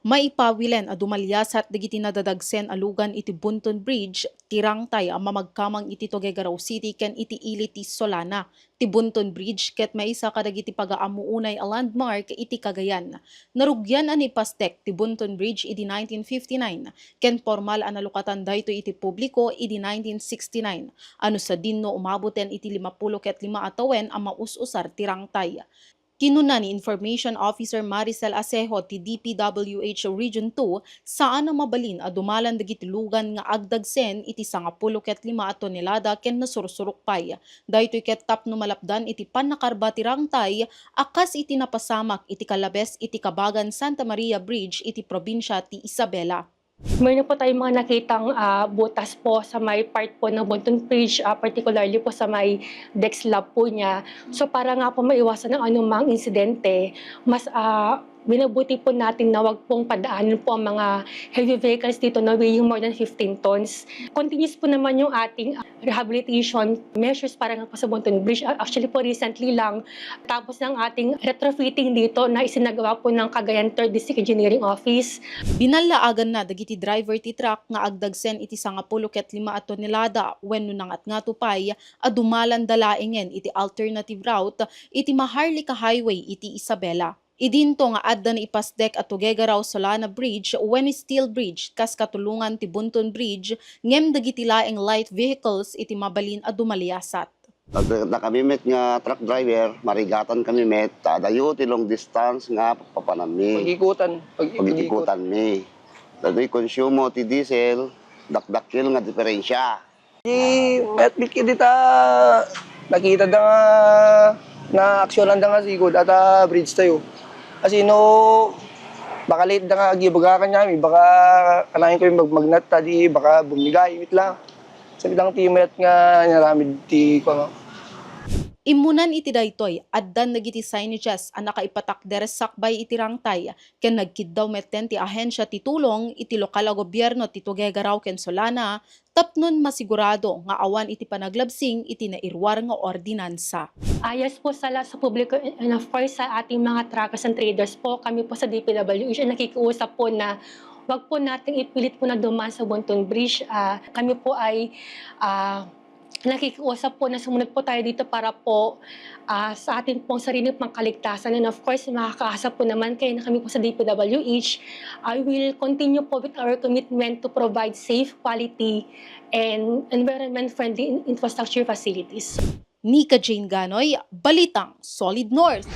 Maipawilen a dumalyasat dagiti nadadagsen alugan iti Bunton Bridge, tirangtay a mamagkamang iti Tuguegarao City ken iti ili ti Solana. Ti Bunton Bridge ket maisa kadagiti pagaamuunay a landmark iti Cagayan. Narugyan ani pastek ti Bunton Bridge iti 1959 ken formal a nalukatan daytoy iti publiko iti 1969. Ano sa dinno umaboten iti 50 ket 5 atawen a maus-usar tirangtay. Kinuna ni Information Officer Maricel Acejo ti DPWH Region 2 saan na mabalin a dumalan dagiti lugan nga agdagsen iti 15 ket 5 tonelada ken nasursurok pay. Daytoy ket tapno malapdan iti pannakarba ti rangtay akas iti napasamak iti kalabes iti Kabagan Santa Maria Bridge iti probinsya ti Isabela. Mayroon po tayong mga nakitang butas po sa may part po ng Bunton Bridge, particularly po sa may deck slab po niya. So para nga po maiwasan ng anumang insidente, mas binabuti po natin na wag pong padaanan po ang mga heavy vehicles dito na weighing more than 15 tons. Continuous po naman yung ating rehabilitation measures para nga po sa Bunton Bridge. Actually po recently lang, tapos ng ating retrofitting dito na isinagawa po ng Cagayan 3rd District Engineering Office. Binalaagan na dagiti driver ti truck nga agdagsen iti 10 ket 5 tonelada wenno nangat nga tupay a dumalan dalaengen iti alternative route iti Maharlika Highway iti Isabela. Idinto nga adda na ipasdek at Tuguegarao Solana Bridge when Steel Bridge kas katulungan ti Bunton Bridge ngem dagiti laeng light vehicles iti mabalin a dumalyasat. Pag nakamimit nga truck driver, marigatan kami met, tadayo ti long distance nga papanami. Pag-ikutan mi. Dadoy konsumo ti diesel, dakdakil nga diferensya. Met bilki dita nakita da nga na aksyonan da nga sigod at bridge tayo. Kasi no baka late da nga gibaga kanya mi baka kanahin ko yung magnat tadi baka bumigay imit lang. Sabi lang ti met nga naramid ti ko. Imunan iti daytoy addan dagiti signages a nakaipatak deres sakbay iti rangtay ken nagkiddaw metten ti ahensya ti tulong iti lokal a gobyerno ti Tuguegarao ken Solana tapnon masigurado nga awan iti panaglabsing iti nairwar nga ordinansa. Yes po sa publiko and of course sa ating mga truckers and traders po, kami po sa DPWH ay nakikiusap po na wag po nating ipilit po na dumaan sa Bunton Bridge. Kami po ay nakikiusap po na sumunod po tayo dito para po sa ating pong sarili pang kaligtasan. And of course, makakaasa po naman kayo na kami po sa DPWH. I will continue po with our commitment to provide safe, quality, and environment-friendly infrastructure facilities. Nika Jane Ganoy, Balitang Solid North.